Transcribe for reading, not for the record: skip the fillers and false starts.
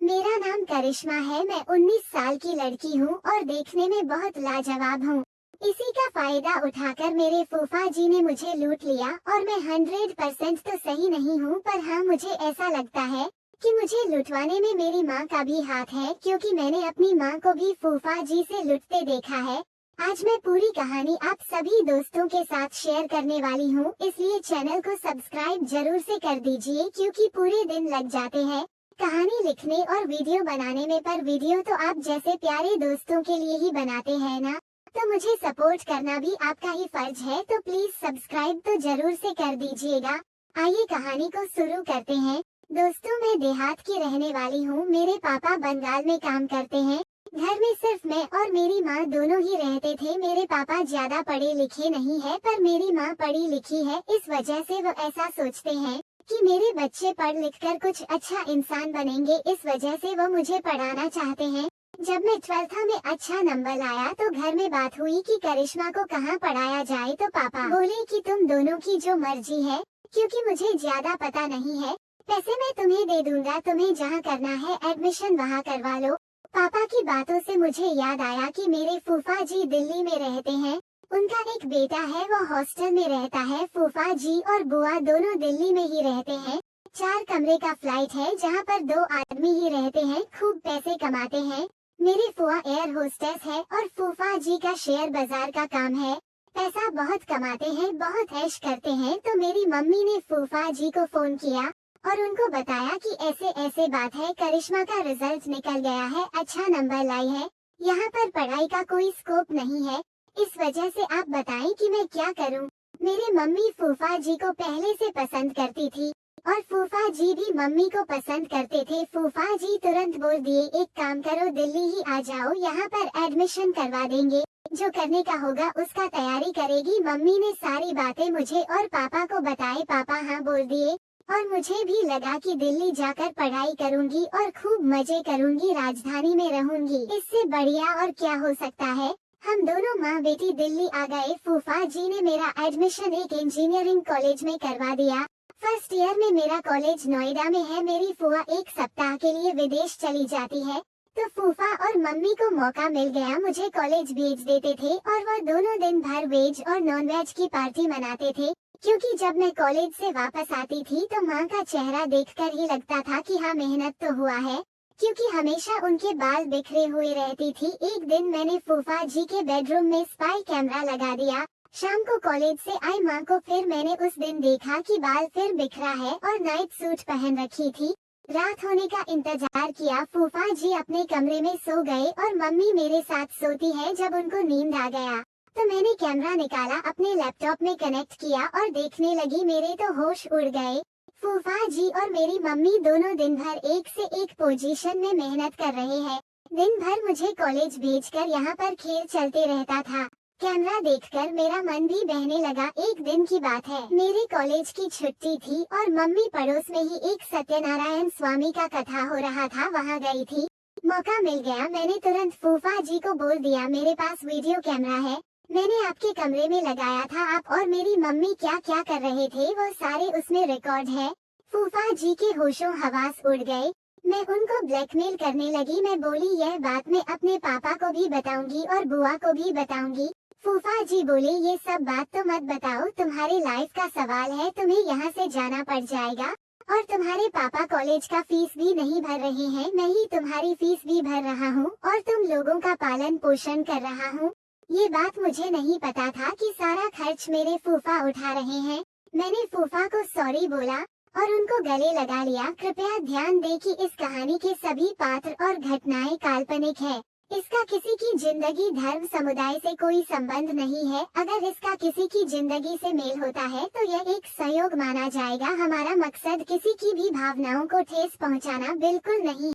मेरा नाम करिश्मा है। मैं 19 साल की लड़की हूँ और देखने में बहुत लाजवाब हूँ। इसी का फायदा उठाकर मेरे फूफा जी ने मुझे लूट लिया और मैं 100% तो सही नहीं हूँ, पर हाँ मुझे ऐसा लगता है कि मुझे लुटवाने में मेरी माँ का भी हाथ है, क्योंकि मैंने अपनी माँ को भी फूफा जी से लुटते देखा है। आज मैं पूरी कहानी आप सभी दोस्तों के साथ शेयर करने वाली हूँ, इसलिए चैनल को सब्सक्राइब जरूर से कर दीजिए, क्योंकि पूरे दिन लग जाते हैं कहानी लिखने और वीडियो बनाने में, पर वीडियो तो आप जैसे प्यारे दोस्तों के लिए ही बनाते हैं ना, तो मुझे सपोर्ट करना भी आपका ही फर्ज है, तो प्लीज सब्सक्राइब तो जरूर से कर दीजिएगा। आइए कहानी को शुरू करते हैं। दोस्तों, मैं देहात की रहने वाली हूँ। मेरे पापा बंगाल में काम करते हैं। घर में सिर्फ मैं और मेरी माँ दोनों ही रहते थे। मेरे पापा ज्यादा पढ़े लिखे नहीं है, पर मेरी माँ पढ़ी लिखी है। इस वजह से वो ऐसा सोचते हैं कि मेरे बच्चे पढ़ लिख कर कुछ अच्छा इंसान बनेंगे, इस वजह से वो मुझे पढ़ाना चाहते हैं। जब मैं 12th में अच्छा नंबर लाया तो घर में बात हुई कि करिश्मा को कहाँ पढ़ाया जाए, तो पापा बोले कि तुम दोनों की जो मर्जी है, क्योंकि मुझे ज्यादा पता नहीं है। पैसे मैं तुम्हें दे दूंगा, तुम्हें जहाँ करना है एडमिशन वहाँ करवा लो। पापा की बातों से मुझे याद आया कि मेरे फूफा जी दिल्ली में रहते हैं। उनका एक बेटा है, वो हॉस्टल में रहता है। फूफा जी और बुआ दोनों दिल्ली में ही रहते हैं। 4 कमरे का फ्लाइट है, जहाँ पर 2 आदमी ही रहते हैं। खूब पैसे कमाते हैं। मेरी फुआ एयर होस्टेस है और फूफा जी का शेयर बाजार का काम है। पैसा बहुत कमाते हैं, बहुत ऐश करते हैं। तो मेरी मम्मी ने फूफा जी को फोन किया और उनको बताया कि ऐसे ऐसे बात है, करिश्मा का रिजल्ट निकल गया है, अच्छा नंबर लाई है, यहाँ पर पढ़ाई का कोई स्कोप नहीं है। इस वजह से आप बताएं कि मैं क्या करूं। मेरी मम्मी फूफा जी को पहले से पसंद करती थी और फूफा जी भी मम्मी को पसंद करते थे। फूफा जी तुरंत बोल दिए, एक काम करो, दिल्ली ही आ जाओ, यहाँ पर एडमिशन करवा देंगे, जो करने का होगा उसका तैयारी करेगी। मम्मी ने सारी बातें मुझे और पापा को बताए। पापा हाँ बोल दिए और मुझे भी लगा कि दिल्ली जाकर पढ़ाई करूंगी और खूब मजे करूंगी, राजधानी में रहूंगी। इससे बढ़िया और क्या हो सकता है। हम दोनों माँ बेटी दिल्ली आ गए। फूफा जी ने मेरा एडमिशन एक इंजीनियरिंग कॉलेज में करवा दिया। फर्स्ट ईयर में मेरा कॉलेज नोएडा में है। मेरी फुआ एक सप्ताह के लिए विदेश चली जाती है, तो फूफा और मम्मी को मौका मिल गया, मुझे कॉलेज भेज देते थे और वो दोनों दिन भर वेज और नॉन वेज की पार्टी मनाते थे। क्योंकि जब मैं कॉलेज से वापस आती थी तो माँ का चेहरा देखकर ही लगता था कि हाँ मेहनत तो हुआ है, क्योंकि हमेशा उनके बाल बिखरे हुए रहती थी। एक दिन मैंने फूफा जी के बेडरूम में स्पाई कैमरा लगा दिया। शाम को कॉलेज से आई माँ को फिर मैंने उस दिन देखा कि बाल फिर बिखरा है और नाइट सूट पहन रखी थी। रात होने का इंतजार किया। फूफा जी अपने कमरे में सो गए और मम्मी मेरे साथ सोती है। जब उनको नींद आ गया तो मैंने कैमरा निकाला, अपने लैपटॉप में कनेक्ट किया और देखने लगी। मेरे तो होश उड़ गए। फूफा जी और मेरी मम्मी दोनों दिन भर एक से एक पोजीशन में मेहनत कर रहे हैं। दिन भर मुझे कॉलेज भेजकर यहाँ पर खेल चलते रहता था। कैमरा देखकर मेरा मन भी बहने लगा। एक दिन की बात है, मेरे कॉलेज की छुट्टी थी और मम्मी पड़ोस में ही एक सत्यनारायण स्वामी का कथा हो रहा था, वहाँ गई थी। मौका मिल गया, मैंने तुरंत फूफा जी को बोल दिया, मेरे पास वीडियो कैमरा है, मैंने आपके कमरे में लगाया था, आप और मेरी मम्मी क्या क्या कर रहे थे वो सारे उसमें रिकॉर्ड है। फूफा जी के होशों हवास उड़ गए। मैं उनको ब्लैकमेल करने लगी। मैं बोली, यह बात मैं अपने पापा को भी बताऊंगी और बुआ को भी बताऊंगी। फूफा जी बोले, ये सब बात तो मत बताओ, तुम्हारे लाइफ का सवाल है, तुम्हें यहाँ से जाना पड़ जाएगा और तुम्हारे पापा कॉलेज का फीस भी नहीं भर रहे हैं, मैं ही तुम्हारी फीस भी भर रहा हूँ और तुम लोगों का पालन पोषण कर रहा हूँ। ये बात मुझे नहीं पता था कि सारा खर्च मेरे फूफा उठा रहे हैं। मैंने फूफा को सॉरी बोला और उनको गले लगा लिया। कृपया ध्यान दें कि इस कहानी के सभी पात्र और घटनाएं काल्पनिक है। इसका किसी की जिंदगी, धर्म, समुदाय से कोई संबंध नहीं है। अगर इसका किसी की जिंदगी से मेल होता है तो यह एक सहयोग माना जाएगा। हमारा मकसद किसी की भी भावनाओं को ठेस पहुंचाना बिल्कुल नहीं।